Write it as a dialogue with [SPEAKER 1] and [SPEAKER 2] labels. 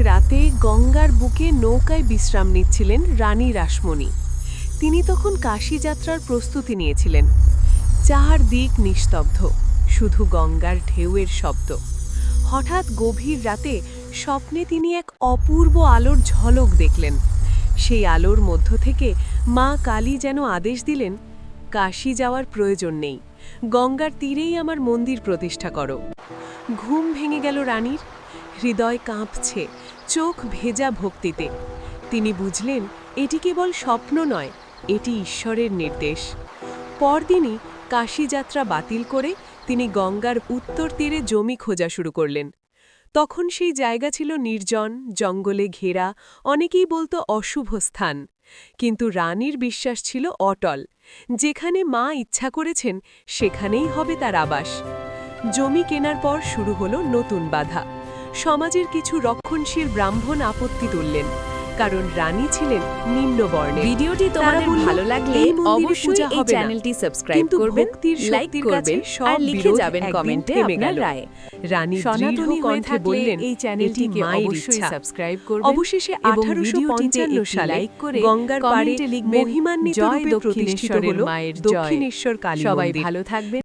[SPEAKER 1] রাতে গঙ্গার বুকে নৌকায় বিশ্রাম নিচ্ছিলেন রানী রাসমণি। তিনি তখন কাশী যাত্রার প্রস্তুতি নিয়েছিলেন। চারদিক নিস্তব্ধ, শুধু গঙ্গার ঢেউয়ের শব্দ। হঠাৎ গভীর রাতে স্বপ্নে তিনি এক অপূর্ব আলোর ঝলক দেখলেন। সেই আলোর মধ্য থেকে মা কালী যেন আদেশ দিলেন, কাশী যাওয়ার প্রয়োজন নেই, গঙ্গার তীরেই আমার মন্দির প্রতিষ্ঠা করো। ঘুম ভেঙে গেল রানীর, হৃদয় কাঁপছে, চোখ ভেজা ভক্তিতে। তিনি বুঝলেন এটি কেবল স্বপ্ন নয়, এটি ঈশ্বরের নির্দেশ। পরদিনই কাশী যাত্রা বাতিল করে তিনি গঙ্গার উত্তর তীরে জমি খোঁজা শুরু করলেন। তখন সেই জায়গা ছিল নির্জন, জঙ্গলে ঘেরা, অনেকেই বলতো অশুভ স্থান। কিন্তু রানীর বিশ্বাস ছিল অটল, যেখানে মা ইচ্ছা করেছেন সেখানেই হবে তার আবাস। জমি কেনার পর শুরু হলো নতুন বাধা। সমাজের কিছু রক্ষণশীল ব্রাহ্মণ আপত্তি তুললেন, কারণ রানী ছিলেন নিম্ন বর্ণের।
[SPEAKER 2] ভিডিওটি
[SPEAKER 1] তারা
[SPEAKER 2] তোমাদের
[SPEAKER 1] বলল,
[SPEAKER 2] ভালো লাগলে
[SPEAKER 1] এই মন্দিরে
[SPEAKER 2] অবশ্যই
[SPEAKER 1] পূজা
[SPEAKER 2] এই
[SPEAKER 1] হবে না।
[SPEAKER 2] চ্যানেলটি সাবস্ক্রাইব
[SPEAKER 1] কিন্তু
[SPEAKER 2] করবেন,
[SPEAKER 1] ভক্তির
[SPEAKER 2] লাইক
[SPEAKER 1] শক্তির
[SPEAKER 2] করবেন
[SPEAKER 1] কাছে সব
[SPEAKER 2] আর লিখে
[SPEAKER 1] বিরোধ
[SPEAKER 2] যাবেন
[SPEAKER 1] একদিন
[SPEAKER 2] কমেন্টে
[SPEAKER 1] থেমে
[SPEAKER 2] আপনার
[SPEAKER 1] গেল।
[SPEAKER 2] রায়।
[SPEAKER 1] রানী
[SPEAKER 2] সনাতনী
[SPEAKER 1] দৃঢ়
[SPEAKER 2] হয়ে
[SPEAKER 1] কণ্ঠে
[SPEAKER 2] থাকলে
[SPEAKER 1] বললেন,
[SPEAKER 2] এই
[SPEAKER 1] এটি
[SPEAKER 2] চ্যানেলটিকে
[SPEAKER 1] মায়ের
[SPEAKER 2] অবশ্যই
[SPEAKER 1] ইচ্ছা।
[SPEAKER 2] সাবস্ক্রাইব করবেন
[SPEAKER 1] অবশেষে
[SPEAKER 2] এবং
[SPEAKER 1] 1855
[SPEAKER 2] ভিডিওটিতে
[SPEAKER 1] সালে
[SPEAKER 2] লাইক করে
[SPEAKER 1] গঙ্গার পাড়ে
[SPEAKER 2] কমেন্টে লিখবেন,
[SPEAKER 1] মহিমান্বিত
[SPEAKER 2] জয়
[SPEAKER 1] রূপে প্রতিষ্ঠিত
[SPEAKER 2] দক্ষিণেশ্বরের
[SPEAKER 1] হল
[SPEAKER 2] মায়ের জয়।
[SPEAKER 1] দক্ষিণেশ্বর কালী
[SPEAKER 2] সবাই
[SPEAKER 1] মন্দির।
[SPEAKER 2] ভালো থাকবেন।